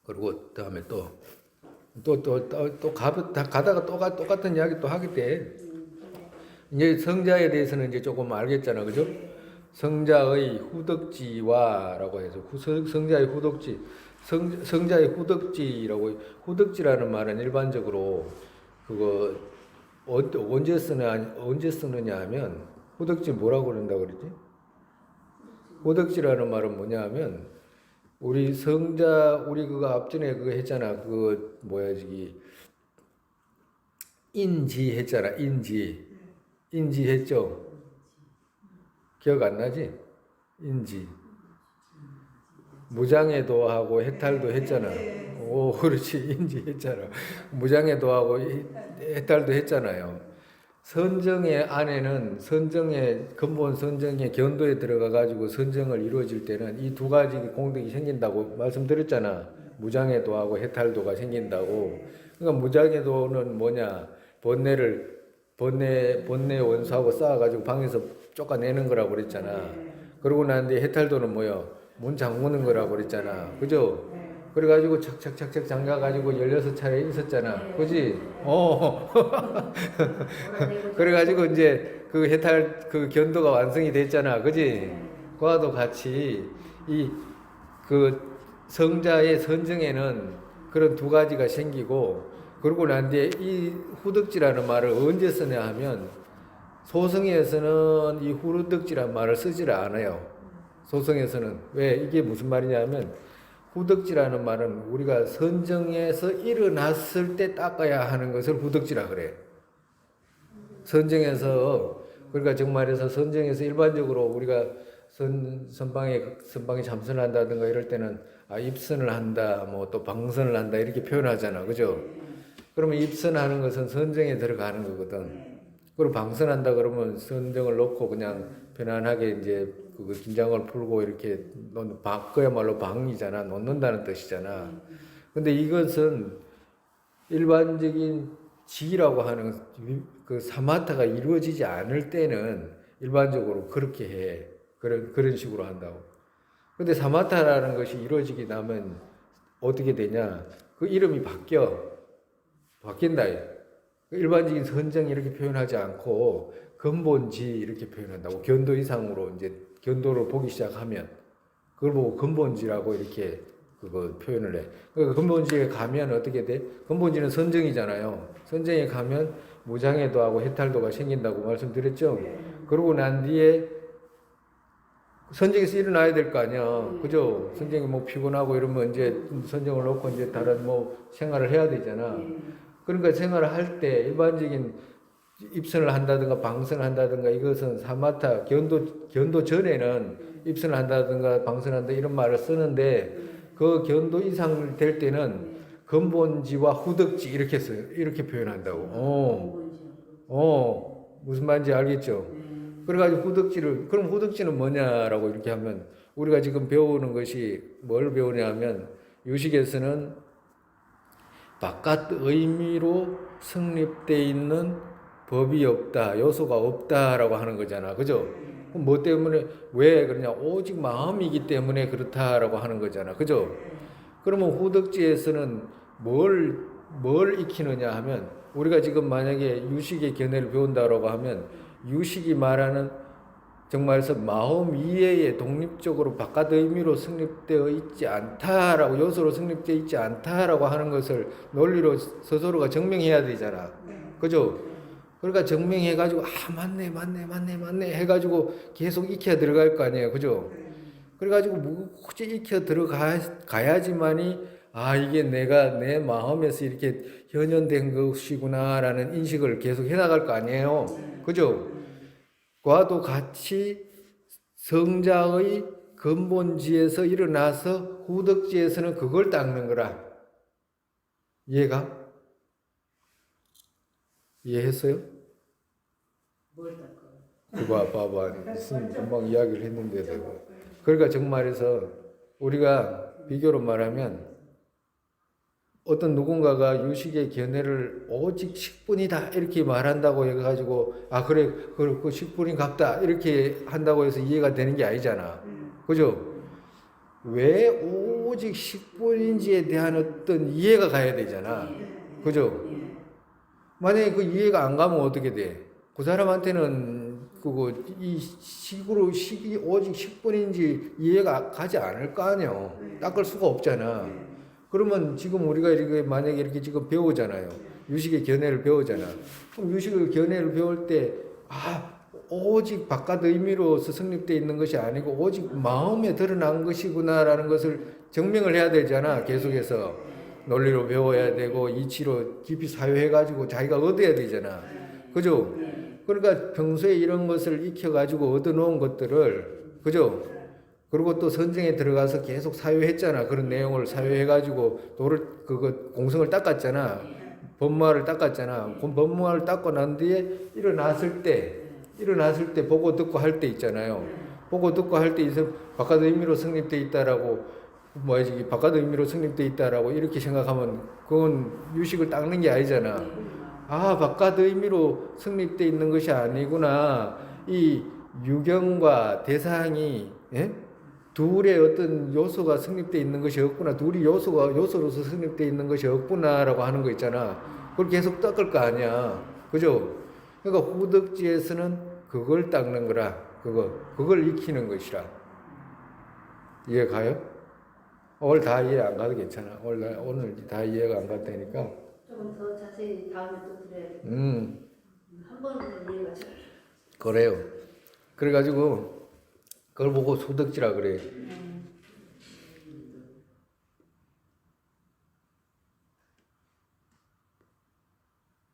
그리고 다음에 가다가 똑같은 이야기 또 하게 돼. 이제 성자에 대해서는 이제 조금 알겠잖아, 그죠? 성자의 후덕지와라고 해서 성자의 후덕지, 성자의 후덕지라고. 후덕지라는 말은 일반적으로 그거 언제 쓰느냐 하면, 후덕지 뭐라고 그런다고 그러지? 후덕지라는 말은 뭐냐 하면, 우리 그거 앞전에 그거 했잖아. 그거 뭐야, 저기 인지 했잖아. 인지 했죠? 기억 안 나지? 인지. 무장애도 하고 해탈도 했잖아. 오, 그렇지. 인지 했잖아. 무장애도 하고 해탈도 했잖아요. 선정의 안에는 근본 선정의 견도에 들어가 가지고 선정을 이루어질 때는 이 두 가지 공덕이 생긴다고 말씀드렸잖아. 무장애도 하고 해탈도가 생긴다고. 그러니까 무장애도는 뭐냐? 번뇌 원수하고 싸워가지고 방에서 쫓아내는 거라고 그랬잖아. 그러고 난 뒤에 해탈도는 뭐야? 문 잠그는 거라고 그랬잖아. 그죠? 그래가지고 착착착착 잠가가지고 16차례 있었잖아. 그지? 그래가지고 이제 그 해탈, 그 견도가 완성이 됐잖아. 그지? 그와도 같이 그 성자의 선정에는 그런 두 가지가 생기고, 그러고 난 뒤에 이 후덕지라는 말을 언제 쓰냐 하면, 소성에서는 이 후덕지라는 말을 쓰지를 않아요. 소성에서는. 왜? 이게 무슨 말이냐면, 후덕지라는 말은 우리가 선정에서 일어났을 때 닦아야 하는 것을 후덕지라 그래. 선정에서, 그러니까 정말해서 선정에서 일반적으로 우리가 선방에 참선을 한다든가 이럴 때는 입선을 한다, 뭐 또 방선을 한다 이렇게 표현하잖아. 그죠? 그러면 입선하는 것은 선정에 들어가는 거거든. 그리고 방선한다 그러면 선정을 놓고 그냥 편안하게 이제 그 긴장을 풀고 이렇게 그야말로 방이잖아. 놓는다는 뜻이잖아. 근데 이것은 일반적인 지라고 하는 그 사마타가 이루어지지 않을 때는 일반적으로 그렇게 해. 그런 식으로 한다고. 근데 사마타라는 것이 이루어지게 되면 어떻게 되냐? 그 이름이 바뀐다. 일반적인 선정 이렇게 표현하지 않고 근본지 이렇게 표현한다고. 견도 이상으로 이제 견도를 보기 시작하면 그걸 보고 근본지라고 이렇게 그거 표현을 해. 그러니까 근본지에 가면 어떻게 돼? 근본지는 선정이잖아요. 선정에 가면 무장애도 하고 해탈도가 생긴다고 말씀드렸죠. 그러고 난 뒤에 선정에서 일어나야 될 거 아니야. 그죠? 선정이 뭐 피곤하고 이러면 이제 선정을 놓고 이제 다른 뭐 생활을 해야 되잖아. 그러니까 생활을 할 때 일반적인 입선을 한다든가 방선을 한다든가 이것은 사마타 견도 전에는 입선을 한다든가 방선을 한다 이런 말을 쓰는데, 그 견도 이상 될 때는 근본지와 후덕지 이렇게 써요. 이렇게 표현한다고. 무슨 말인지 알겠죠? 그래가지고 그럼 후덕지는 뭐냐라고 이렇게 하면, 우리가 지금 배우는 것이 뭘 배우냐면, 유식에서는 바깥 의미로 성립되어 있는 법이 없다, 요소가 없다라고 하는 거잖아. 그죠? 그럼 뭐 때문에, 왜 그러냐? 오직 마음이기 때문에 그렇다라고 하는 거잖아. 그죠? 그러면 후덕지에서는 뭘 익히느냐 하면, 우리가 지금 만약에 유식의 견해를 배운다라고 하면, 유식이 말하는 정말서 마음 이외에 독립적으로 바깥 의미로 성립되어 있지 않다라고, 요소로 성립되어 있지 않다라고 하는 것을 논리로 스스로가 증명해야 되잖아. 그죠? 그러니까 증명해가지고, 맞네 해가지고 계속 익혀 들어갈 거 아니에요. 그죠? 그래가지고 굳이 익혀 들어가야지만이, 이게 내가 내 마음에서 이렇게 현현된 것이구나라는 인식을 계속 해나갈 거 아니에요. 그죠? 그와도 같이 성자의 근본지에서 일어나서 후덕지에서는 그걸 닦는 거라. 이해가? 이해했어요? 뭘 닦아요? 그거 봐봐. 스님 금방 이야기를 했는데도. 그러니까 정말해서 우리가 비교로 말하면, 어떤 누군가가 유식의 견해를 오직 10분이다 이렇게 말한다고 해가지고, 그래 그 10분이 값다 이렇게 한다고 해서 이해가 되는 게 아니잖아. 그죠? 왜 오직 식분인지에 대한 어떤 이해가 가야 되잖아. 그죠? 만약에 그 이해가 안 가면 어떻게 돼? 그 사람한테는 그거 이 식으로 식이 오직 식분인지 이해가 가지 않을 거 아니야. 닦을 수가 없잖아. 그러면 지금 우리가 이렇게 만약에 이렇게 지금 배우잖아요. 유식의 견해를 배우잖아. 그럼 유식의 견해를 배울 때 오직 바깥 의미로서 성립되어 있는 것이 아니고 오직 마음에 드러난 것이구나라는 것을 증명을 해야 되잖아. 계속해서 논리로 배워야 되고 이치로 깊이 사유해가지고 자기가 얻어야 되잖아. 그죠? 그러니까 평소에 이런 것을 익혀가지고 얻어놓은 것들을, 그죠? 그리고 또 선정에 들어가서 계속 사유했잖아. 그런 내용을 사유해가지고 그거 공성을 닦았잖아. 법마를 닦았잖아. 그 법마를 닦고 난 뒤에 일어났을 때 보고 듣고 할 때 있잖아요. 보고 듣고 할 때 있어 바깥 의미로 성립돼 있다라고 뭐야지 바깥 의미로 성립돼 있다라고 이렇게 생각하면 그건 유식을 닦는 게 아니잖아. 바깥 의미로 성립돼 있는 것이 아니구나. 이 유경과 대상이 둘의 어떤 요소가 성립돼 있는 것이 없구나. 둘이 요소로서 성립돼 있는 것이 없구나라고 하는 거 있잖아. 그걸 계속 닦을 거 아니야. 그죠? 그러니까 후덕지에서는 그걸 닦는 거라. 그걸 익히는 것이라. 이해 가요? 오늘 다 이해 안 가도 괜찮아. 오늘 다 이해가 안 갔다니까. 조금 더 자세히 다음에 또 드려야겠다. 한 번은 이해가 잘. 그래요. 그래가지고 그걸 보고 소덕지라 그래.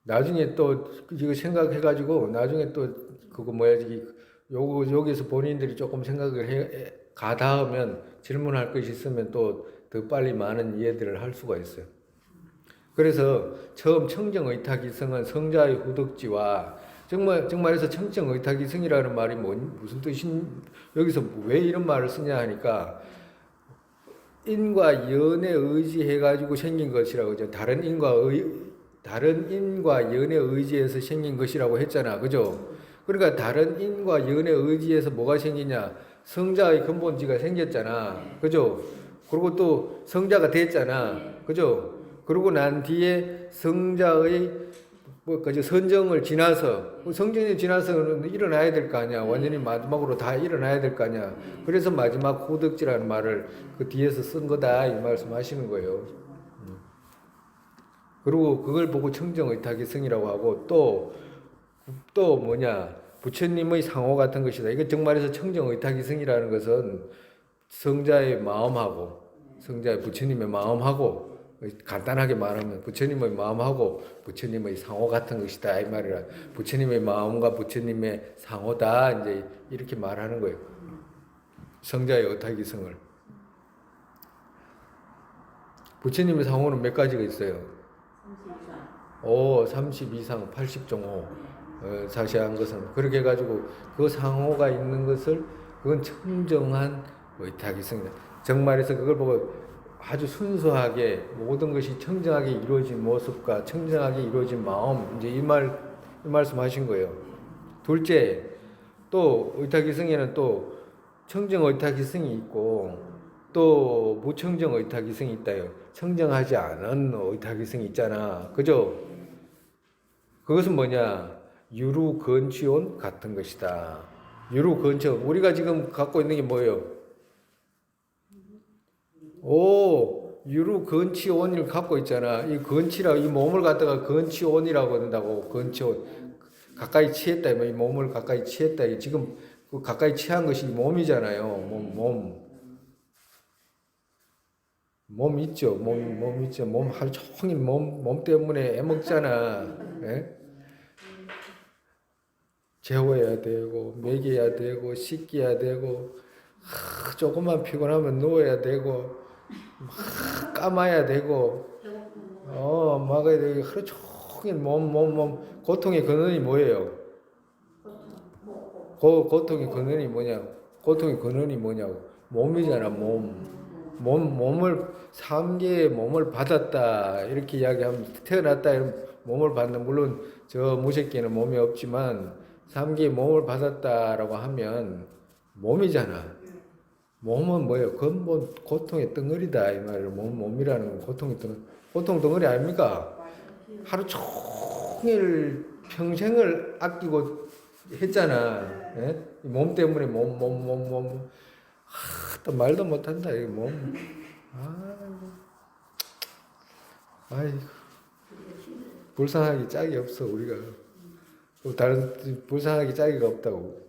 나중에 또 이거 생각해가지고 나중에 또 그거 여기서 본인들이 조금 생각을 가다하면 질문할 것이 있으면 또 더 빨리 많은 이해들을 할 수가 있어요. 그래서 처음 청정의탁이성은 성자의 후덕지와 정말에서 청정의탁이성이라는 말이 무슨 여기서 왜 이런 말을 쓰냐 하니까 인과 연에 의지해가지고 생긴 것이라고 하죠. 다른 인과 연에 의지해서 생긴 것이라고 했잖아. 그죠? 그러니까 다른 인과 연에 의지해서 뭐가 생기냐? 성자의 근본지가 생겼잖아. 그죠? 그리고 또 성자가 됐잖아. 그죠? 그러고 난 뒤에 성자의 선정을 지나서 성정이 지나서는 일어나야 될 거 아니야. 완전히 마지막으로 다 일어나야 될 거 아니야. 그래서 마지막 후덕지라는 말을 그 뒤에서 쓴 거다 이 말씀하시는 거예요. 그리고 그걸 보고 청정의탁이성이라고 하고 또 뭐냐 부처님의 상호 같은 것이다. 이거 정말에서 청정의탁이성이라는 것은 성자의 마음하고 부처님의 마음하고 간단하게 말하면 부처님의 마음하고 부처님의 상호 같은 것이다 이 말이라. 부처님의 마음과 부처님의 상호다 이제 이렇게 말하는 거예요. 성자의 의탁이성을. 부처님의 상호는 몇 가지가 있어요? 32상 80종호. 자세한 것은 그렇게 해가지고 그 상호가 있는 것을 그건 청정한 의탁이성이다. 정말에서 그걸 보고 아주 순수하게 모든 것이 청정하게 이루어진 모습과 청정하게 이루어진 마음 이제 이 말씀하신 거예요. 둘째 또 의탁이성에는 또 청정 의탁이성이 있고 또 무청정 의탁이성이 있다요. 청정하지 않은 의탁이성이 있잖아. 그죠? 그것은 뭐냐? 유루건치온 같은 것이다. 유루건치온. 우리가 지금 갖고 있는 게 뭐예요? 유루건치온을 갖고 있잖아. 이 건치라, 이 몸을 갖다가 건치온이라고 한다고. 건치온. 가까이 취했다. 이 몸을 가까이 취했다. 지금 그 가까이 취한 것이 몸이잖아요. 몸 있죠. 몸 있죠. 몸 하루 종일 몸 때문에 애먹잖아. 예? 재워야 되고, 먹여야 되고, 씻겨야 되고, 조금만 피곤하면 누워야 되고, 막 감아야 되고, 막아야 되고, 하루 종일 몸. 고통의 근원이 뭐예요? 고통의 근원이 뭐냐고. 고통의 근원이 뭐냐고. 몸이잖아, 몸을, 3개의 몸을 받았다. 이렇게 이야기하면, 태어났다. 이런 몸을 받는, 물론 저 무색계는 몸이 없지만, 3개의 몸을 받았다라고 하면 몸이잖아. 몸은 뭐예요? 근본 고통의 덩어리다 이 말이에요. 몸이라는 건 고통의 덩어리, 고통 덩어리 아닙니까? 하루 종일 평생을 아끼고 했잖아. 예? 몸 때문에 몸. 또 말도 못한다 이 몸. 아이고, 불쌍하기 짝이 없어 우리가. 다른 불쌍하기 짝이가 없다고.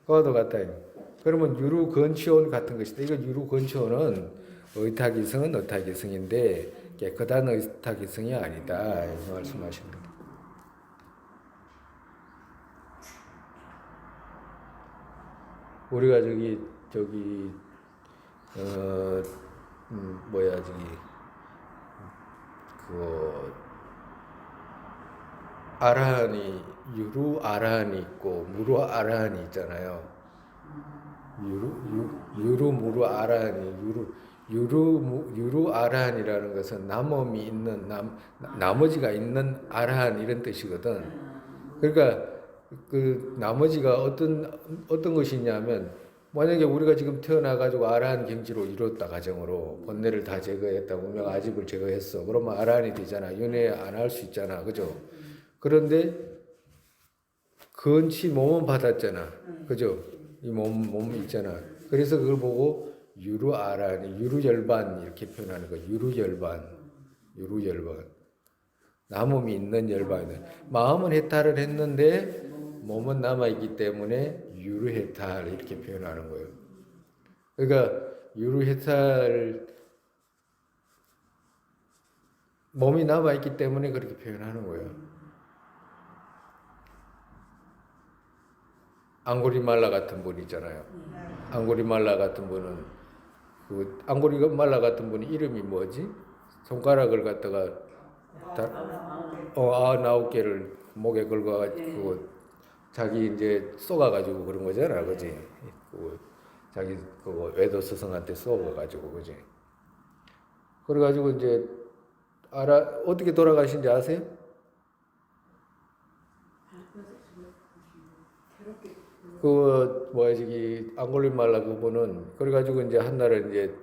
그와도 같다. 그러면 유루건치온 같은 것이다. 이거 유루건치온은 의탁이성은 의탁이성인데 깨끗한 의탁이성이 아니다. 이렇게 말씀하십니다. 우리가 저기 뭐야 저기 그 아라한이 유루 아라한이 있고 무루 아라한이 있잖아요. 유루 무루 아라한이 유루 아라한이라는 것은 남음이 있는 나머지가 있는 아라한 이런 뜻이거든. 그러니까 그 나머지가 어떤 것이냐면 만약에 우리가 지금 태어나 가지고 아라한 경지로 이뤘다 가정으로 번뇌를 다 제거했다 운명 아집을 제거했어. 그러면 아라한이 되잖아. 윤회 안 할 수 있잖아. 그죠? 그런데 건치 몸은 받았잖아. 그죠? 이 몸 있잖아. 그래서 그걸 보고 유루아라니, 유루열반 이렇게 표현하는 거. 유루열반. 남음이 있는 열반이다. 마음은 해탈을 했는데 몸은 남아있기 때문에 유루해탈 이렇게 표현하는 거예요. 그러니까 유루해탈 몸이 남아있기 때문에 그렇게 표현하는 거예요. 앙고리말라 같은 분 있잖아요. 앙고리말라 같은 분은 그 앙고리말라 같은 분이 이름이 뭐지? 손가락을 갖다가 9개를 목에 걸고 자기 이제 쏘가가지고 그런 거잖아, 그지? 자기 그 외도 스승한테 쏘가가지고 그지? 그래가지고 이제 어떻게 돌아가신지 아세요? 저기 앙골리말라 그분은 그래가지고 이제 한날에 이제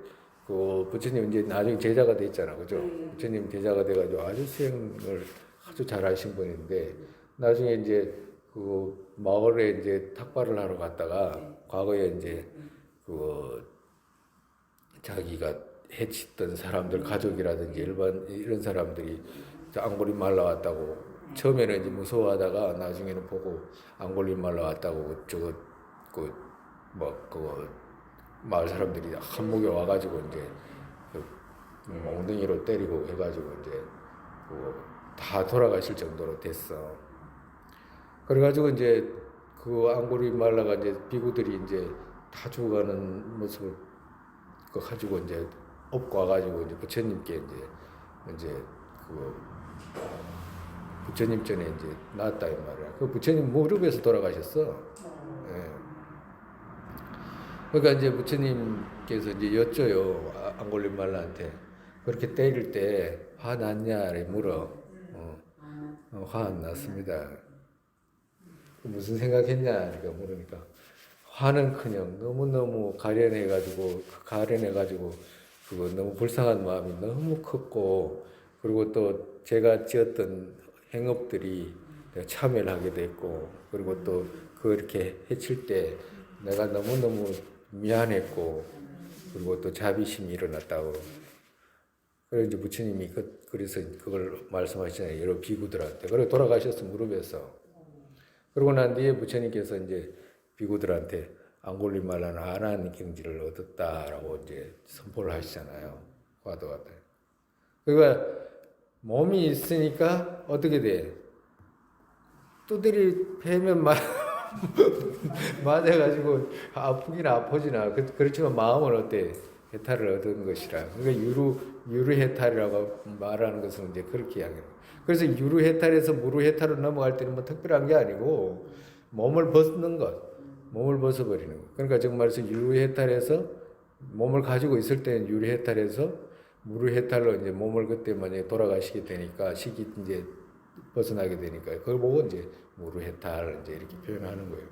그 부처님 이제 나중에 제자가 됐잖아, 그죠? 부처님 제자가 돼가지고 아주 수행을 아주 잘하신 분인데 나중에 이제 그 마을에 이제 탁발을 하러 갔다가 과거에 이제 그 자기가 해치던 사람들 가족이라든지 이런 사람들이 앙골리말라 왔다고. 처음에는 이제 무서워하다가 나중에는 보고 앙골리말라 왔다고 그 마을 사람들이 한목에 와가지고 이제 그 몽둥이로 때리고 해가지고 이제 다 돌아가실 정도로 됐어. 그래가지고 이제 그 앙골리말라가 이제 비구들이 이제 다 죽어가는 모습을 가지고 이제 업고 와가지고 이제 부처님께 이제 부처님 전에 이제 나왔다 이 말이야. 그 부처님 무릎에서 돌아가셨어. 예. 그러니까 이제 부처님께서 이제 여쭤요 앙골리말라한테 그렇게 때릴 때 화 났냐 물어. 화 안 났습니다. 무슨 생각했냐 이렇게 물으니까 화는커녕 너무 가련해가지고 그거 너무 불쌍한 마음이 너무 컸고 그리고 또 제가 지었던 행업들이 내가 참여를 하게 됐고 그리고 또 그렇게 해칠 때 내가 너무너무 미안했고 그리고 또 자비심이 일어났다고. 그래서 이제 부처님이 그래서 그걸 말씀하시잖아요. 여러 비구들한테. 그래 돌아가셨어 무릎에서. 그러고 난 뒤에 부처님께서 이제 비구들한테 앙골리말라는 아라한 경지를 얻었다라고 이제 선포를 하시잖아요. 과도가. 그러니까 몸이 있으니까 어떻게 돼? 두드리 패면 맞아가지고 아프긴 아프지나. 그렇지만 마음은 어때? 해탈을 얻은 것이라. 그러니까 유루해탈이라고 말하는 것은 이제 그렇게 이야기해요. 그래서 유루해탈에서 무루해탈로 넘어갈 때는 뭐 특별한 게 아니고 몸을 벗는 것, 몸을 벗어버리는 것. 그러니까 정말로 유루해탈에서 몸을 가지고 있을 때는 유루해탈에서 무루해탈로 이제 몸을 그때 만약에 돌아가시게 되니까 식이 이제 벗어나게 되니까 그걸 보고 이제 무루해탈 이제 이렇게 표현하는 거예요.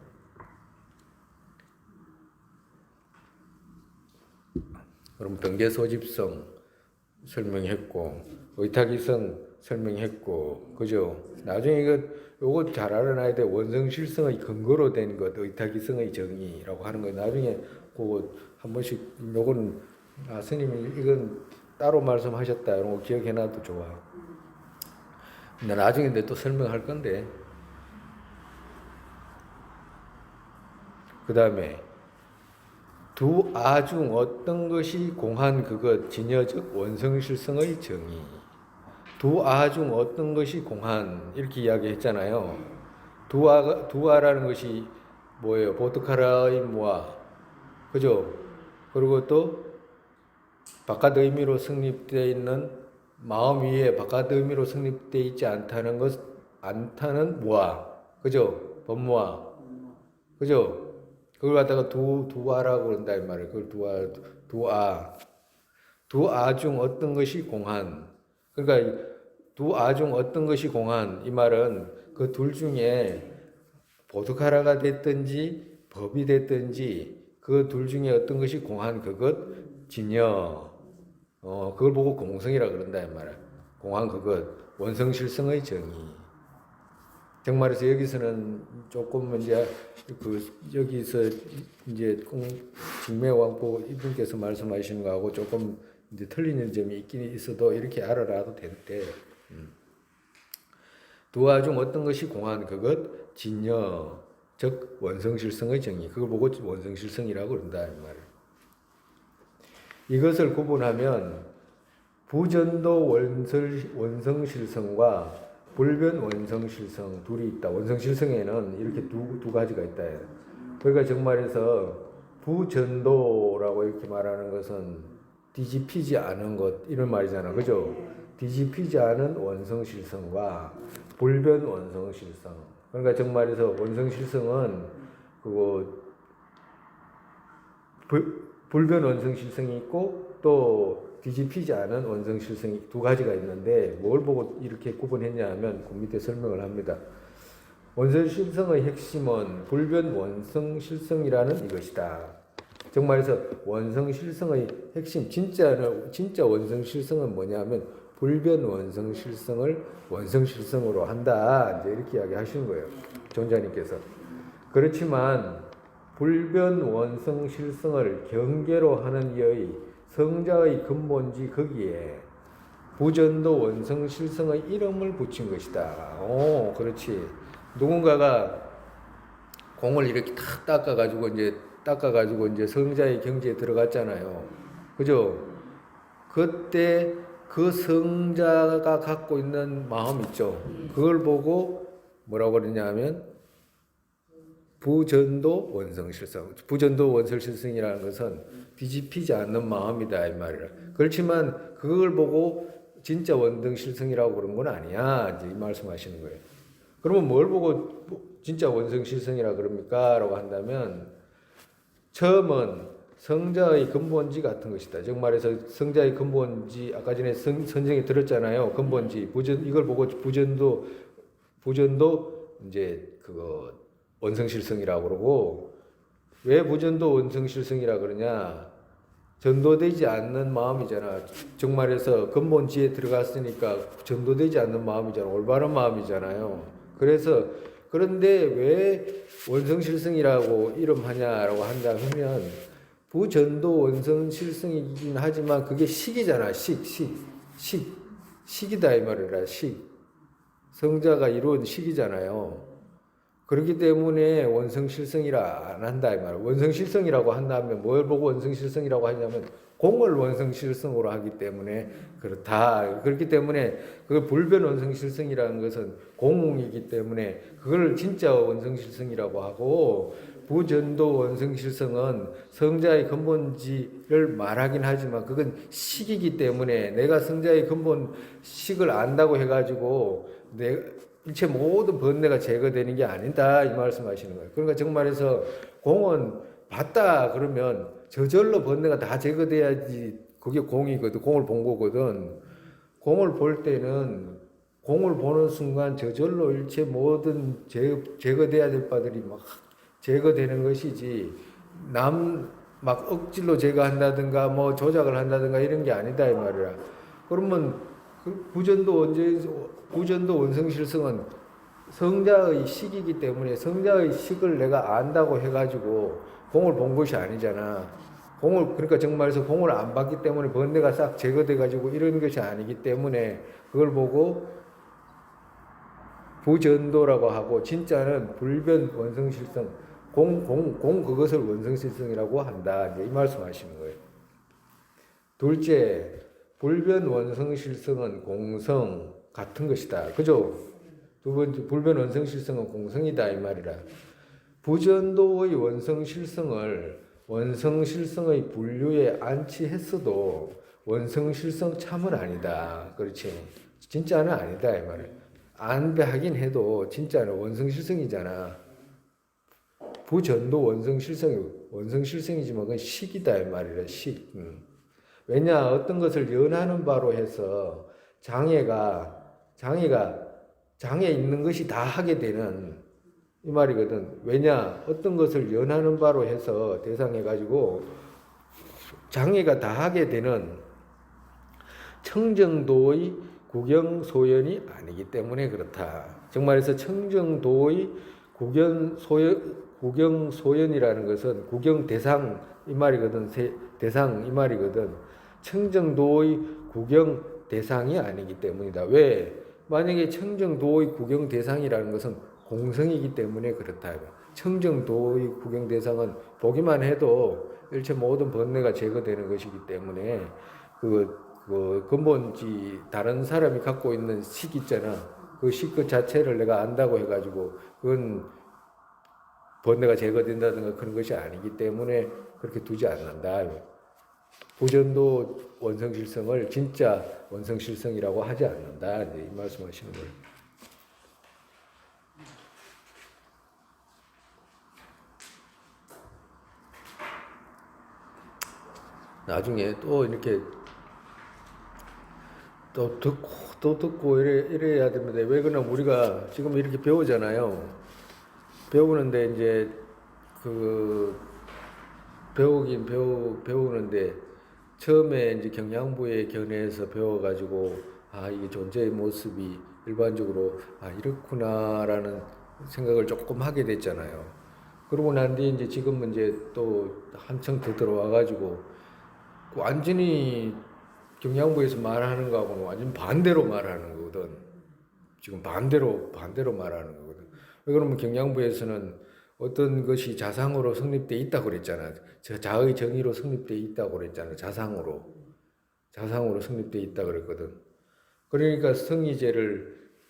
그럼 병제 소집성 설명했고 의탁이성 설명했고 그죠? 나중에 요거 잘 알아놔야 돼. 원성실성의 근거로 된 것, 의탁이성의 정의라고 하는 거 나중에 그거 한 번씩 요거는 스님이 이건 따로 말씀하셨다 이런 거 기억해놔도 좋아. 근데 나중에 내 또 설명할 건데. 그 다음에 두 아 중 어떤 것이 공한 그것 진여적 원성실성의 정의. 두 아 중 어떤 것이 공한 이렇게 이야기했잖아요. 두 아라는 것이 뭐예요? 보트카라의 모아, 그죠? 그리고 또 바깥 의미로 성립되어 있는 마음 위에 바깥 의미로 성립되어 있지 않다는 모아, 그죠? 법모아, 그죠? 그걸 갖다가 두아라고 그런다 이 말이에요. 그걸 두 아 중 어떤 것이 공한. 그러니까 두 아 중 어떤 것이 공한 이 말은 그 둘 중에 보드카라가 됐든지 법이 됐든지 그 둘 중에 어떤 것이 공한 그것 진여. 그걸 보고 공성이라 그런다 이 말이야. 공한 그것 원성실성의 정의. 정말에서 여기서는 조금 이제 여기서 이제 직매왕보 이분께서 말씀하시는 거하고 조금 이제 틀리는 점이 있긴 있어도 이렇게 알아라도 되는데 두 아 중 어떤 것이 공한 그것 진여 즉 원성실성의 정의 그걸 보고 원성실성이라고 그런다 이 말이에요. 이것을 구분하면 부전도 원성실성과 불변 원성실성 둘이 있다. 원성실성에는 이렇게 두 가지가 있다. 그러니까 정말에서 부전도라고 이렇게 말하는 것은 뒤집히지 않은 것 이런 말이잖아. 그죠? 뒤집히지 않은 원성실성과 불변 원성실성. 그러니까 정말에서 원성실성은 불변 원성실성이 있고 또 뒤집히지 않은 원성실성이 두 가지가 있는데 뭘 보고 이렇게 구분했냐 하면 그 밑에 설명을 합니다. 원성실성의 핵심은 불변 원성실성이라는 이것이다. 정말해서 원성실성의 핵심 진짜 원성실성은 뭐냐면 불변 원성실성을 원성실성으로 한다. 이제 이렇게 이야기하시는 거예요. 존자님께서. 그렇지만 불변 원성실성을 경계로 하는 이의 성자의 근본지 거기에 부전도 원성실성의 이름을 붙인 것이다. 그렇지. 누군가가 공을 이렇게 탁 닦아가지고 이제 성자의 경지에 들어갔잖아요. 그죠? 그때 그 성자가 갖고 있는 마음 있죠. 그걸 보고 뭐라고 그러냐면 부전도 원성실성. 부전도 원성실성이라는 것은 뒤집히지 않는 마음이다 이 말이라. 그렇지만 그걸 보고 진짜 원성실성이라고 그런 건 아니야. 이제 이 말씀하시는 거예요. 그러면 뭘 보고 진짜 원성실성이라 그럽니까? 라고 한다면 처음은 성자의 근본지 같은 것이다. 즉 말해서 성자의 근본지 아까 전에 선생이 들었잖아요. 근본지 이걸 보고 부전도 이제 그거 원성실성이라고 그러고 왜 부전도 원성실성이라 그러냐? 전도되지 않는 마음이잖아. 정말해서 근본지에 들어갔으니까 전도되지 않는 마음이잖아. 올바른 마음이잖아요. 그런데 왜 원성실성이라고 이름하냐라고 한다 하면 부전도 원성실성이긴 하지만 그게 식이잖아. 식이다 이 말이라. 성자가 이룬 식이잖아요. 그렇기 때문에 원성실성이라 안 한다 이 말이에요. 원성실성이라고 한다면 뭘 보고 원성실성이라고 하냐면 공을 원성실성으로 하기 때문에 그렇다. 그렇기 때문에 그 불변 원성실성이라는 것은 공이기 때문에 그걸 진짜 원성실성이라고 하고 부전도 원성실성은 성자의 근본지를 말하긴 하지만 그건 식이기 때문에 내가 성자의 근본 식을 안다고 해가지고 일체 모든 번뇌가 제거되는 게 아니다 이 말씀하시는 거예요. 그러니까 정말해서 공은 봤다 그러면 저절로 번뇌가 다 제거돼야지 그게 공이거든. 공을 본 거거든. 공을 볼 때는 공을 보는 순간 저절로 일체 모든 제거돼야 될 바들이 막 제거되는 것이지 막 억지로 제거한다든가 뭐 조작을 한다든가 이런 게 아니다 이 말이야. 그러면 그 부전도 원성실성은 성자의 식이기 때문에 성자의 식을 내가 안다고 해가지고 공을 본 것이 아니잖아. 그러니까 정말에서 공을 안 봤기 때문에 번뇌가 싹 제거돼가지고 이런 것이 아니기 때문에 그걸 보고 부전도라고 하고, 진짜는 불변 원성실성, 그것을 원성실성이라고 한다. 이제 이 말씀 하시는 거예요. 둘째, 불변 원성실성은 공성 같은 것이다. 그죠? 두 번째, 불변 원성실성은 공성이다. 이 말이라. 부전도의 원성실성의 분류에 안치했어도 원성실성 참은 아니다. 그렇지? 진짜는 아니다. 이 말이야. 안배하긴 해도 진짜는 원성실성이잖아. 부전도 원성실성이지만 그건 식이다. 이 말이라. 식. 왜냐, 어떤 것을 연하는 바로 해서 장애 있는 것이 다 하게 되는 이 말이거든. 왜냐, 어떤 것을 연하는 바로 해서 대상해가지고 장애가 다 하게 되는 청정도의 구경소연이 아니기 때문에 그렇다. 정말해서 청정도의 구경소연이라는 것은 구경대상 이 말이거든. 대상 이 말이거든. 청정도의 구경대상이 아니기 때문이다. 왜? 만약에 청정도의 구경대상이라는 것은 공성이기 때문에 그렇다. 청정도의 구경대상은 보기만 해도 일체 모든 번뇌가 제거되는 것이기 때문에 그 근본지 다른 사람이 갖고 있는 식 있잖아. 그 식 그 자체를 내가 안다고 해가지고 그건 번뇌가 제거된다든가 그런 것이 아니기 때문에 그렇게 두지 않는다. 부전도 원성실성을 진짜 원성실성이라고 하지 않는다. 이 말씀하시는 거예요. 나중에 또 이렇게 또 듣고 이래야 됩니다. 왜 그러냐면 우리가 지금 이렇게 배우잖아요. 배우는데 이제 배우는데 처음에 이제 경양부의 견해에서 배워가지고 이게 존재의 모습이 일반적으로 이렇구나라는 생각을 조금 하게 됐잖아요. 그러고 난 뒤에 이제 지금은 이제 또 한층 더 들어와가지고 완전히 경양부에서 말하는 거하고는 완전 반대로 말하는 거거든. 지금 반대로 말하는 거거든. 왜 그러면 경양부에서는 어떤 것이 자상으로 성립돼 있다고 그랬잖아. 자의 정의로 성립돼 있다고 그랬잖아. 자상으로 성립돼 있다고 그랬거든. 그러니까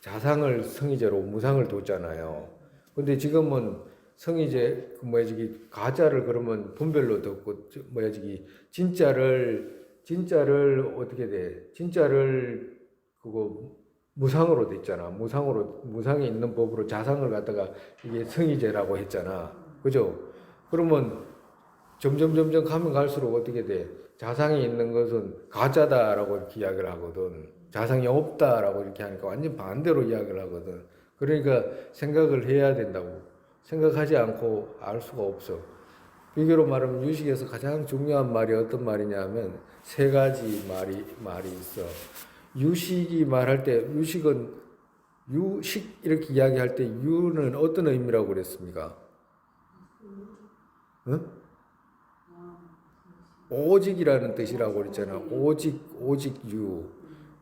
자상을 성의제로 무상을 뒀잖아요. 근데 지금은 성의제 가짜를 그러면 분별로 뒀고 진짜를 어떻게 돼? 진짜를 무상으로 됐잖아. 무상에 있는 법으로 자상을 갖다가 이게 성의제라고 했잖아. 그죠? 그러면 점점 가면 갈수록 어떻게 돼? 자상에 있는 것은 가짜다라고 이렇게 이야기를 하거든. 자상이 없다라고 이렇게 하니까 완전 반대로 이야기를 하거든. 그러니까 생각을 해야 된다고. 생각하지 않고 알 수가 없어. 비교로 말하면 유식에서 가장 중요한 말이 어떤 말이냐면 세 가지 말이 있어. 유식이 말할 때 유식 이렇게 이야기할 때 유는 어떤 의미라고 그랬습니까? 응? 오직이라는 뜻이라고 그랬잖아. 오직 유.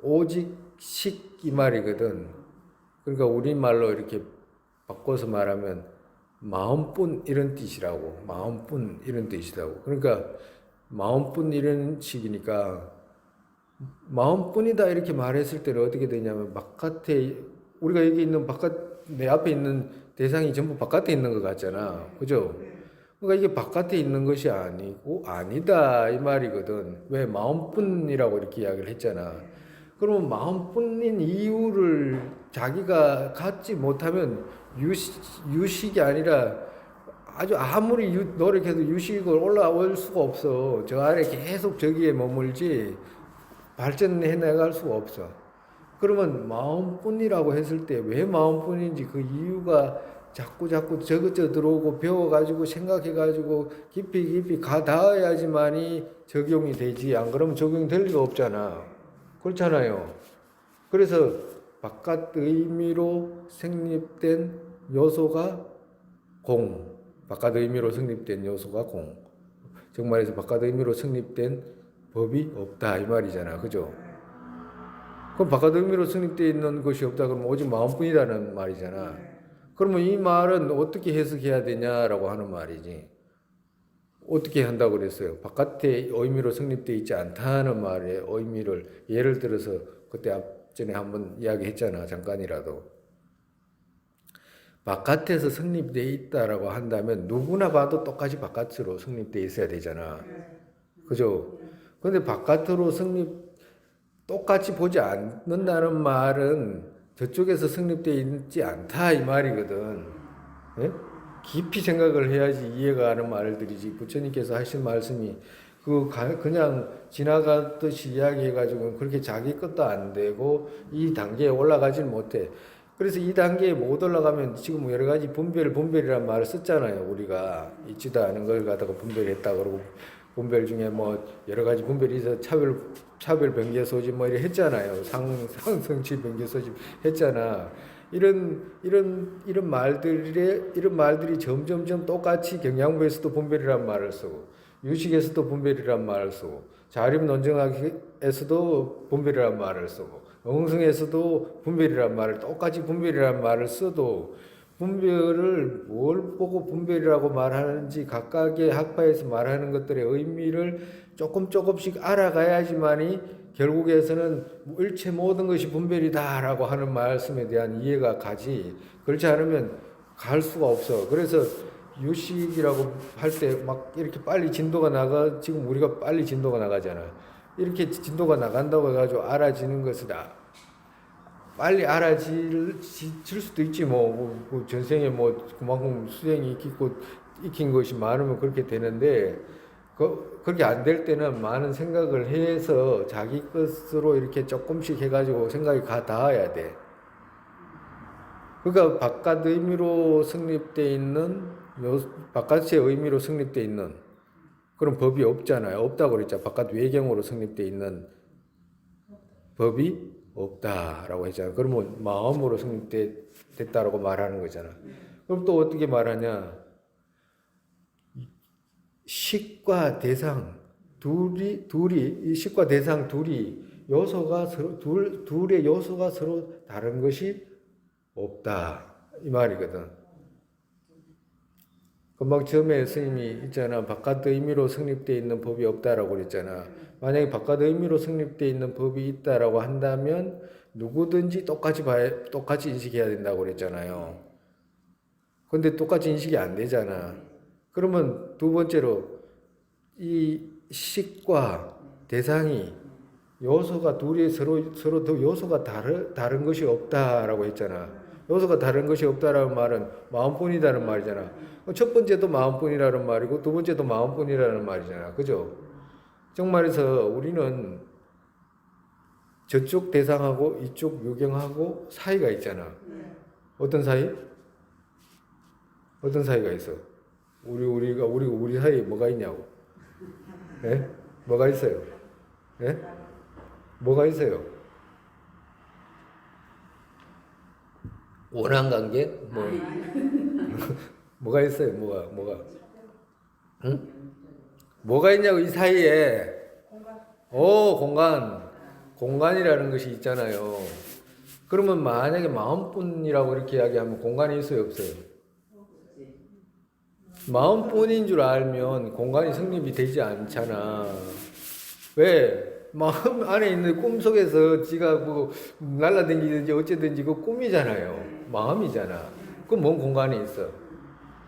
오직식 이 말이거든. 그러니까 우리말로 이렇게 바꿔서 말하면 마음뿐 이런 뜻이라고. 마음뿐 이런 뜻이라고. 그러니까 마음뿐 이런 식이니까 마음뿐이다 이렇게 말했을 때는 어떻게 되냐면 바깥에 우리가 여기 있는 내 앞에 있는 대상이 전부 바깥에 있는 것 같잖아. 그죠? 그러니까 이게 바깥에 있는 것이 아니다 이 말이거든. 왜? 마음뿐이라고 이렇게 이야기를 했잖아. 그러면 마음뿐인 이유를 자기가 갖지 못하면 유식이 아니라 아무리 노력해도 유식을 올라올 수가 없어. 저 아래 계속 저기에 머물지 발전해 나갈 수가 없어. 그러면 마음뿐이라고 했을 때 왜 마음뿐인지 그 이유가 자꾸 적어져 들어오고 배워가지고 생각해가지고 깊이 가 닿아야지만이 적용이 되지. 안 그러면 적용이 될 리가 없잖아. 그렇잖아요. 그래서 바깥 의미로 성립된 요소가 공. 바깥 의미로 성립된 요소가 공. 정말에서 바깥 의미로 성립된 법이 없다 이 말이잖아. 그죠? 그럼 바깥 의미로 성립되어 있는 것이 없다 그러면 오직 마음뿐이라는 말이잖아. 그러면 이 말은 어떻게 해석해야 되냐라고 하는 말이지. 어떻게 한다고 그랬어요? 바깥의 의미로 성립되어 있지 않다는 말의 의미를 예를 들어서 그때 앞전에 한번 이야기했잖아. 잠깐이라도. 바깥에서 성립되어 있다라고 한다면 누구나 봐도 똑같이 바깥으로 성립되어 있어야 되잖아. 그죠? 근데 바깥으로 똑같이 보지 않는다는 말은 저쪽에서 성립되어 있지 않다 이 말이거든. 예? 깊이 생각을 해야지 이해가 가는 말들이지. 부처님께서 하신 말씀이 그냥 지나가듯이 이야기해가지고 그렇게 자기 것도 안 되고 이 단계에 올라가질 못해. 그래서 이 단계에 못 올라가면 지금 여러 가지 분별이라는 말을 썼잖아요. 우리가 있지도 않은 걸 갖다가 분별했다 그러고 분별 중에 뭐 여러 가지 분별이 있어 차별 변개 소집 뭐 이래 했잖아요. 상성치 변개 소집 했잖아. 이런 말들이 점점점 똑같이 경양부에서도 분별이란 말을 쓰고 유식에서도 분별이란 말을 쓰고 자립 논증학에서도 분별이란 말을 쓰고 응승에서도 분별이란 말을 똑같이 분별이란 말을 써도 분별을 뭘 보고 분별이라고 말하는지 각각의 학파에서 말하는 것들의 의미를 조금씩 알아가야지만이 결국에서는 일체 모든 것이 분별이다라고 하는 말씀에 대한 이해가 가지. 그렇지 않으면 갈 수가 없어. 그래서 유식이라고 할 때 막 이렇게 빨리 진도가 지금 우리가 빨리 진도가 나가잖아. 이렇게 진도가 나간다고 해가지고 알아지는 것을 빨리 알아질 수도 있지. 뭐 전생에 뭐 그만큼 수행이 익힌 것이 많으면 그렇게 되는데 그렇게 안 될 때는 많은 생각을 해서 자기 것으로 이렇게 조금씩 해가지고 생각이 가 닿아야 돼. 그러니까 바깥 의미로 성립되어 있는 바깥의 의미로 성립되어 있는 그런 법이 없잖아요. 없다고 그랬잖아. 바깥 외경으로 성립되어 있는 법이 없다라고 했잖아. 그러면 마음으로 성립됐다라고 말하는 거잖아. 그럼 또 어떻게 말하냐? 식과 대상 이 식과 대상 둘의 요소가 서로 다른 것이 없다 이 말이거든. 금방 처음에 스님이 있잖아. 바깥 의미로 성립되어 있는 법이 없다라고 그랬잖아. 만약에 바깥 의미로 성립되어 있는 법이 있다라고 한다면 누구든지 똑같이 인식해야 된다고 그랬잖아요. 근데 똑같이 인식이 안 되잖아. 그러면 두 번째로 이 식과 대상이 요소가 둘이 서로 요소가 다른 것이 없다라고 했잖아. 요소가 다른 것이 없다라는 말은 마음뿐이라는 말이잖아. 첫 번째도 마음뿐이라는 말이고 두 번째도 마음뿐이라는 말이잖아. 그죠? 정말해서 우리는 저쪽 대상하고 이쪽 요경하고 사이가 있잖아. 어떤 사이? 어떤 사이가 있어? 우리 사이에 뭐가 있냐고? 예? 뭐가 있어요? 예? 뭐가 있어요? 원한 관계? 뭐가 있어요? 뭐가? 응? 뭐가 있냐고 이 사이에? 공간이라는 것이 있잖아요. 그러면 만약에 마음뿐이라고 이렇게 이야기하면 공간이 있어요, 없어요? 마음뿐인 줄 알면 공간이 성립이 되지 않잖아. 왜? 마음 안에 있는 꿈속에서 지가 뭐 날라다니든지 어쨌든지 그 꿈이잖아요. 마음이잖아. 그럼 뭔 공간이 있어?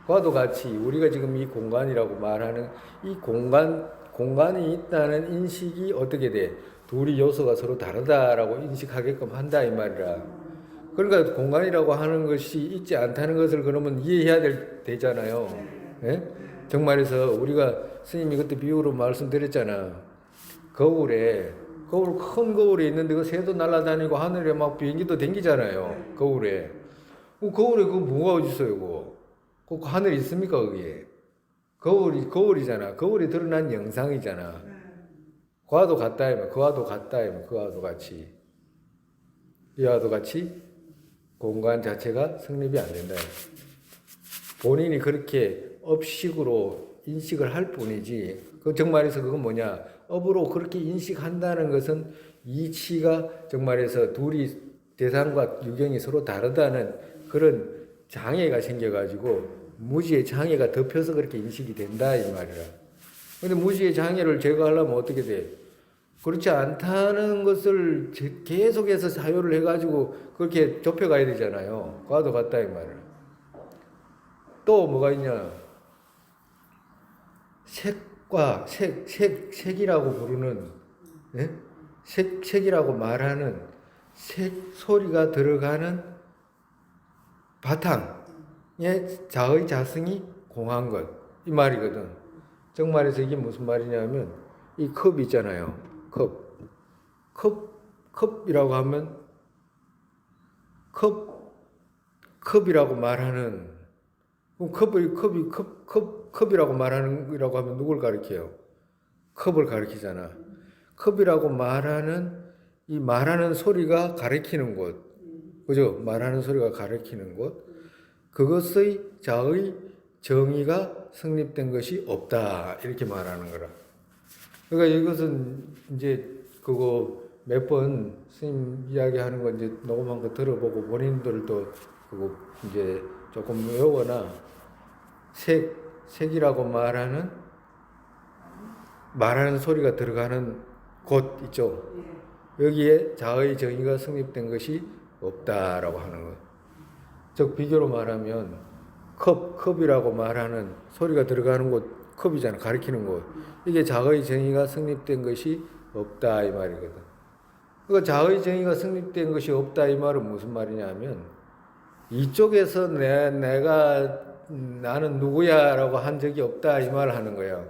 그와도 같이 우리가 지금 이 공간이라고 말하는 이 공간이 있다는 인식이 어떻게 돼? 둘이 요소가 서로 다르다라고 인식하게끔 한다 이 말이라. 그러니까 공간이라고 하는 것이 있지 않다는 것을 그러면 이해해야 되잖아요. 예? 정말해서 우리가 스님이 그때 비유로 말씀드렸잖아. 큰 거울에 있는데 그 새도 날아다니고 하늘에 막 비행기도 댕기잖아요. 거울에. 거울에 그 뭐가 어디 있어요, 그거? 그 하늘이 있습니까, 거기에? 거울이잖아. 거울이 드러난 영상이잖아. 그와도 같다, 이면 그와도 같다, 이면 그와도 같이. 이와도 같이 공간 자체가 성립이 안 된다. 본인이 그렇게 업식으로 인식을 할 뿐이지, 그 정말에서 그건 뭐냐? 업으로 그렇게 인식한다는 것은 이치가 정말에서 둘이 대상과 유경이 서로 다르다는 그런 장애가 생겨가지고 무지의 장애가 덮여서 그렇게 인식이 된다 이 말이라. 근데 무지의 장애를 제거하려면 어떻게 돼? 그렇지 않다는 것을 계속해서 사유를 해가지고 그렇게 좁혀가야 되잖아요. 과도 같다 이 말이야. 또 뭐가 있냐? 색이라고 부르는, 예? 색이라고 말하는 색 소리가 들어가는 바탕에 자의 자성이 공한 것. 이 말이거든. 정말에서 이게 무슨 말이냐면, 이 컵 있잖아요. 컵이라고 하면, 컵이라고 말하는, 컵이라고 말하는 거라고 하면 누굴 가리켜요? 컵을 가리키잖아. 컵이라고 말하는 이 말하는 소리가 가리키는 곳. 그죠? 말하는 소리가 가리키는 곳. 그것의 자의 정의가 성립된 것이 없다. 이렇게 말하는 거라. 그러니까 이것은 이제 그거 몇 번 스님 이야기하는 거 이제 녹음한 거 들어보고 본인들도 그거 이제 조금 외워나 색이라고 말하는 소리가 들어가는 곳 있죠. 여기에 자의 정의가 성립된 것이 없다라고 하는 것. 즉 비교로 말하면 컵이라고 말하는 소리가 들어가는 곳, 컵이잖아. 가리키는 곳. 이게 자의 정의가 성립된 것이 없다 이 말이거든. 그러니까 자의 정의가 성립된 것이 없다 이 말은 무슨 말이냐면 이쪽에서 나는 누구야라고 한 적이 없다 이 말을 하는 거예요.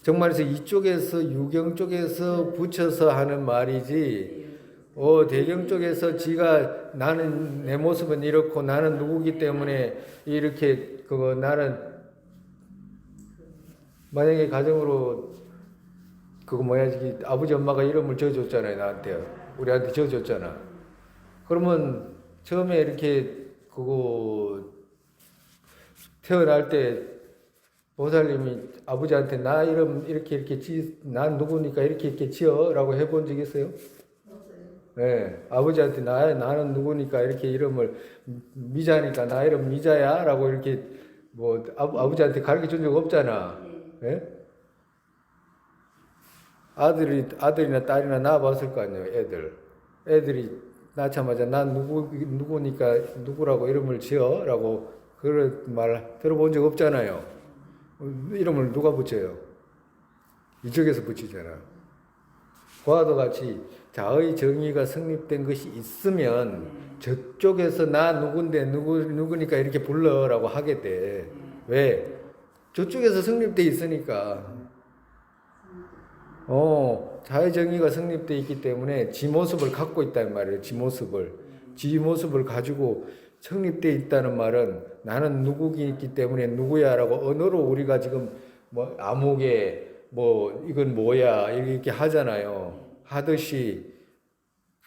정말에서 이쪽에서 유경 쪽에서 붙여서 하는 말이지. 대경 쪽에서 지가 나는 내 모습은 이렇고 나는 누구기 때문에 이렇게 나는 만약에 가정으로 아버지 엄마가 이름을 지어줬잖아요 나한테. 우리한테 지어줬잖아. 그러면 처음에 이렇게 태어날 때 보살님이 아버지한테 나 이름 이렇게 난 누구니까 이렇게 지어라고 해본 적 있어요? 네, 아버지한테 나는 누구니까 이렇게 이름을 미자니까 나 이름 미자야라고 이렇게 아버지한테 가르쳐 준 적 없잖아. 네? 아들이나 딸이나 낳아봤을 거 아니에요, 애들이 낳자마자 난 누구니까 누구라고 이름을 지어라고 그런 말 들어본 적 없잖아요. 이름을 누가 붙여요? 이쪽에서 붙이잖아. 그와도 같이 자의 정의가 성립된 것이 있으면 저쪽에서 나 누군데 누구니까 이렇게 불러라고 하게 돼. 왜? 저쪽에서 성립돼 있으니까. 자의 정의가 성립돼 있기 때문에 지 모습을 갖고 있다는 말이에요. 지 모습을 가지고 성립돼 있다는 말은 나는 누구이기 때문에 누구야라고 언어로 우리가 지금 아무개 이건 뭐야 이렇게 하잖아요. 하듯이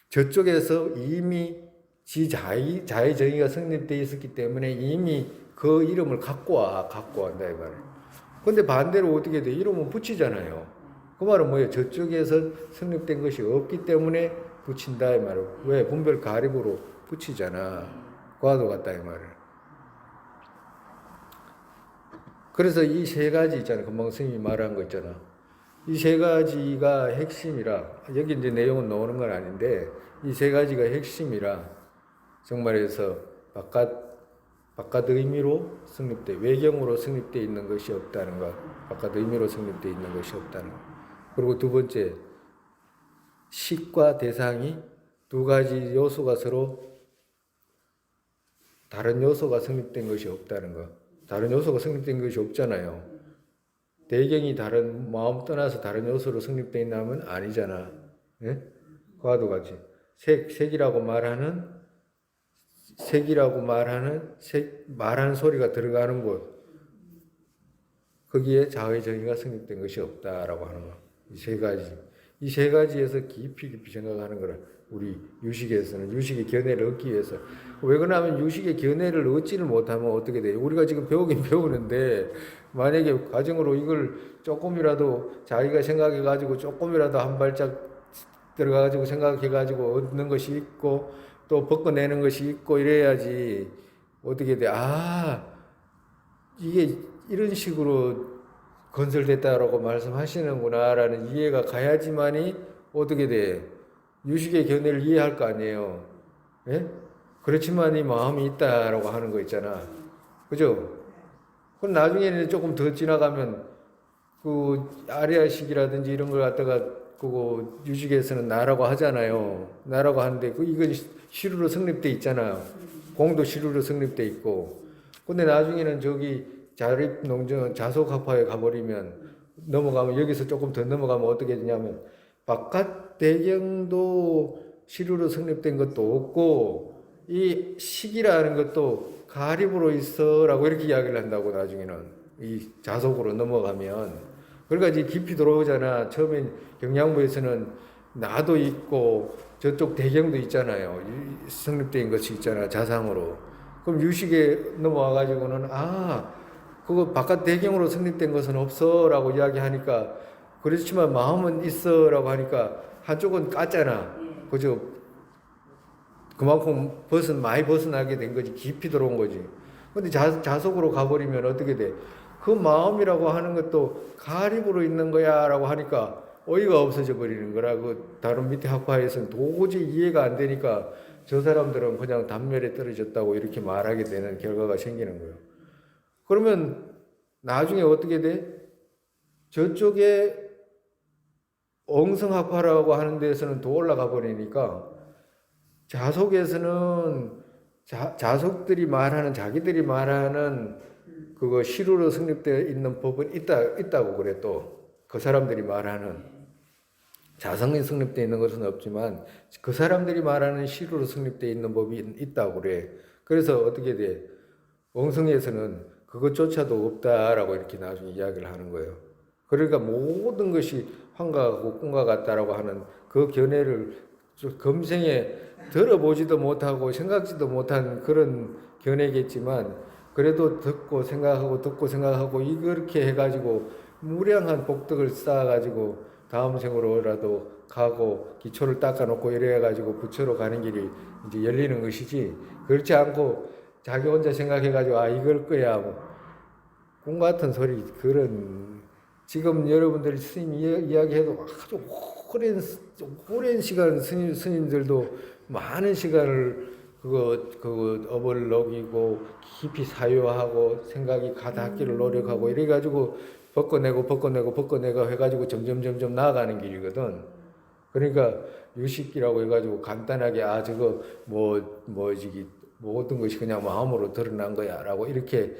저쪽에서 이미 자의 정의가 성립돼 있었기 때문에 이미 그 이름을 갖고 한다 이 말이에요. 근데 반대로 어떻게 돼? 이름은 붙이잖아요. 그 말은 뭐예요? 저쪽에서 성립된 것이 없기 때문에 붙인다 이 말이에요. 왜? 분별 가립으로 붙이잖아. 과도 같다 이 말이에요. 그래서 이 세 가지 있잖아요. 금방 스님이 말한 거 있잖아. 이 세 가지가 핵심이라. 여기 이제 내용은 나오는 건 아닌데 이 세 가지가 핵심이라 정말에서 바깥 의미로 외경으로 성립돼 있는 것이 없다는 것. 바깥 의미로 성립돼 있는 것이 없다는 것. 그리고 두 번째, 식과 대상이 두 가지 요소가 서로 다른 요소가 성립된 것이 없다는 것. 다른 요소가 성립된 것이 없잖아요. 대경이 마음 떠나서 다른 요소로 성립되어 있나면 아니잖아. 예? 그와도 같이. 색이라고 말하는 색이라고 말하는 소리가 들어가는 곳, 거기에 자의 정의가 성립된 것이 없다라고 하는 거. 이 세 가지. 이 세 가지에서 깊이 생각하는 거라. 우리 유식에서는 유식의 견해를 얻기 위해서. 왜 그러냐면 유식의 견해를 얻지를 못하면 어떻게 돼요? 우리가 지금 배우긴 배우는데 만약에 과정으로 이걸 조금이라도 자기가 생각해가지고 조금이라도 한 발짝 들어가가지고 생각해가지고 얻는 것이 있고 또 벗겨내는 것이 있고 이래야지 어떻게 돼? 아, 이게 이런 식으로 건설됐다라고 말씀하시는구나라는 이해가 가야지만이 어떻게 돼? 유식의 견해를 이해할 거 아니에요. 예? 그렇지만 이 마음이 있다라고 하는 거 있잖아. 그죠? 그럼 나중에는 조금 더 지나가면 그 아리아식이라든지 이런 걸 갖다가 그거 유식에서는 나라고 하잖아요. 나라고 하는데 그 이건 시루로 성립돼 있잖아요. 공도 시루로 성립돼 있고. 근데 나중에는 저기 자립 농정 자속학파에 가버리면 넘어가면 여기서 조금 더 넘어가면 어떻게 되냐면 바깥 배경도 시루로 성립된 것도 없고 이 식이라는 것도 가립으로 있어라고 이렇게 이야기를 한다고 나중에는 이 자속으로 넘어가면 그러니까 이제 깊이 들어오잖아. 처음엔 경양부에서는 나도 있고 저쪽 대경도 있잖아요. 성립된 것이 있잖아. 자상으로. 그럼 유식에 넘어와 가지고는 아 그거 바깥 대경으로 성립된 것은 없어라고 이야기하니까 그렇지만 마음은 있어라고 하니까 한쪽은 깠잖아. 그죠? 그만큼 많이 벗어나게 된 거지. 깊이 들어온 거지. 근데 자속으로 가버리면 어떻게 돼? 그 마음이라고 하는 것도 가립으로 있는 거야 라고 하니까 어이가 없어져 버리는 거라. 그 다른 밑에 학파에서는 도저히 이해가 안 되니까 저 사람들은 그냥 단멸에 떨어졌다고 이렇게 말하게 되는 결과가 생기는 거예요. 그러면 나중에 어떻게 돼? 저쪽에 엉성학파라고 하는 데서는 더 올라가 버리니까 자속에서는 자속들이 말하는 자기들이 말하는 그거 시루로 성립되어 있는 법은 있다고 그래. 또 그 사람들이 말하는 자성이 성립되어 있는 것은 없지만 그 사람들이 말하는 시루로 성립되어 있는 법이 있다고 그래. 그래서 어떻게 돼? 엉성에서는 그것조차도 없다라고 이렇게 나중에 이야기를 하는 거예요. 그러니까 모든 것이 환각하고 꿈과 같다라고 하는 그 견해를 금생에 들어보지도 못하고 생각지도 못한 그런 견해겠지만 그래도 듣고 생각하고 이렇게 해가지고 무량한 복덕을 쌓아가지고 다음 생으로라도 가고 기초를 닦아놓고 이래가지고 부처로 가는 길이 이제 열리는 것이지 그렇지 않고 자기 혼자 생각해가지고 아 이걸 거야 뭐 꿈 같은 소리 그런 지금 여러분들이 스님 이야기해도 아주 오랜 시간 스님들도 많은 시간을 그거 업을 녹이고 깊이 사유하고 생각이 가닿기를 노력하고 이래가지고 벗겨내고 해가지고 점점 나아가는 길이거든. 그러니까 유식이라고 해가지고 간단하게 아 저거 저기 모든 것이 그냥 마음으로 드러난 거야라고 이렇게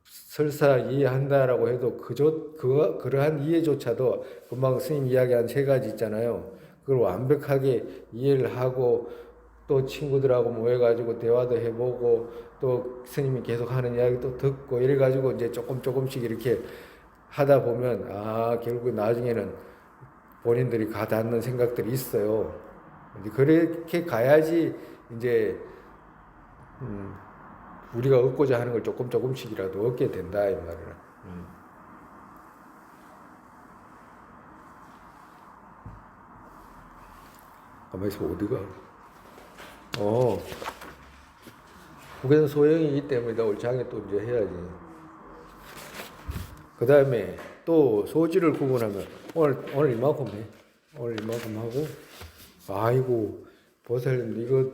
설사 이해한다라고 해도 그러한 이해조차도 금방 스님 이야기한 세 가지 있잖아요. 그걸 완벽하게 이해를 하고 또 친구들하고 모여가지고 대화도 해보고 또 스님이 계속 하는 이야기 또 듣고 이래가지고 이제 조금씩 이렇게 하다 보면 아 결국 나중에는 본인들이 가닿는 생각들이 있어요. 그렇게 가야지 이제 우리가 얻고자 하는 걸 조금씩이라도 얻게 된다 이 말이야. 가만히 있어 어디가? 국외는 소형이기 때문에 오늘 장에 또 이제 해야지. 그 다음에 또 소지를 구분하면 오늘 이만큼 해. 오늘 이만큼 하고 아이고 보살 이거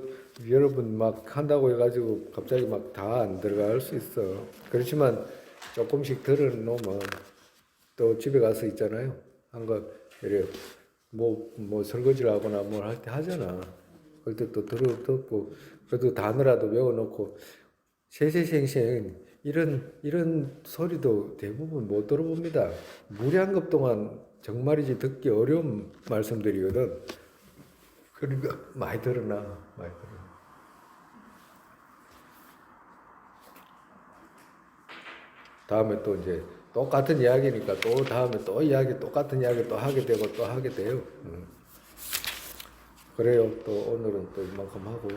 여러분 막 한다고 해가지고 갑자기 막 다 안 들어갈 수 있어. 그렇지만 조금씩 들어놓으면 또 집에 가서 있잖아요. 한거 이래 뭐 설거지를 하거나 뭘 할 때 하잖아. 그럴 때 또 듣고 그래도 단어라도 외워놓고 세세생생 이런 소리도 대부분 못 들어봅니다. 무량급 동안 정말이지 듣기 어려운 말씀들이거든. 그러니까 많이 들어놔. 다음에 또 이제 똑같은 이야기니까 또 다음에 또 이야기 똑같은 이야기 또 하게 되고 또 하게 돼요. 그래요. 또 오늘은 또 이만큼 하고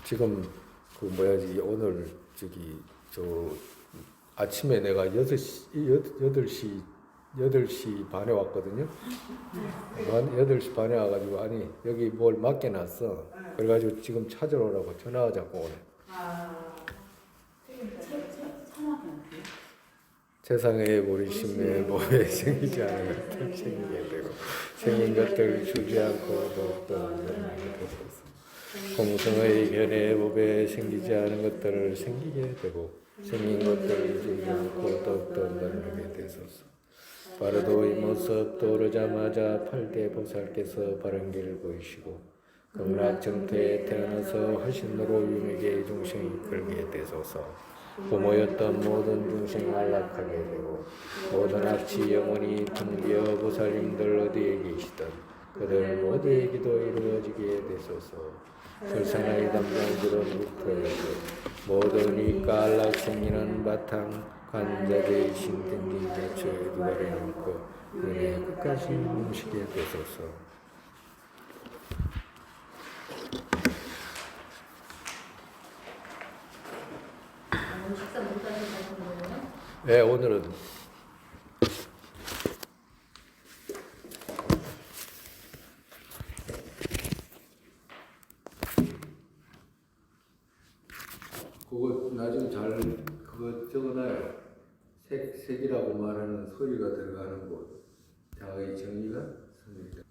지금 그 뭐야지 오늘 저기 저 아침에 내가 8시 반에 왔거든요. 8시 반에 와가지고 아니 여기 뭘 맡겨놨어. 그래가지고 지금 찾으러 오라고 전화가 자꾸 오네. 세상에 버리심에 몸에 생기지 않은 것들 생기게 되고 생긴 것들 주지 않고 더욱더 연하게 되소서. 공성의 견해 법에 생기지 않은 것들을 생기게 되고 생긴 것들을 주지 않고 더욱더 연하게 되소서. 바로도 이 모습 떠오르자마자 8대 보살께서 바른 길을 보이시고 극락정토에 태어나서 화신으로 유명의 중생이 이끌게 되소서. 부모였던 모든 중생을 안락하게 되고 모든 악취 영원히 등비어 보살님들 어디에 계시든 그들 모두의 기도 이루어지게 되소서. 설산의 담당지로부터 모든 이가 안락 생기는 바탕 관자재이신 든지 대초에 두가리 놓고 은혜 끝까지 뭉치게 되소서. 오늘 식사 못 하셔서 거예요? 네, 오늘은 그거 나중에 잘 그거 적어놔요. 색이라고 말하는 소리가 들어가는 곳. 자의 정의가 성립다.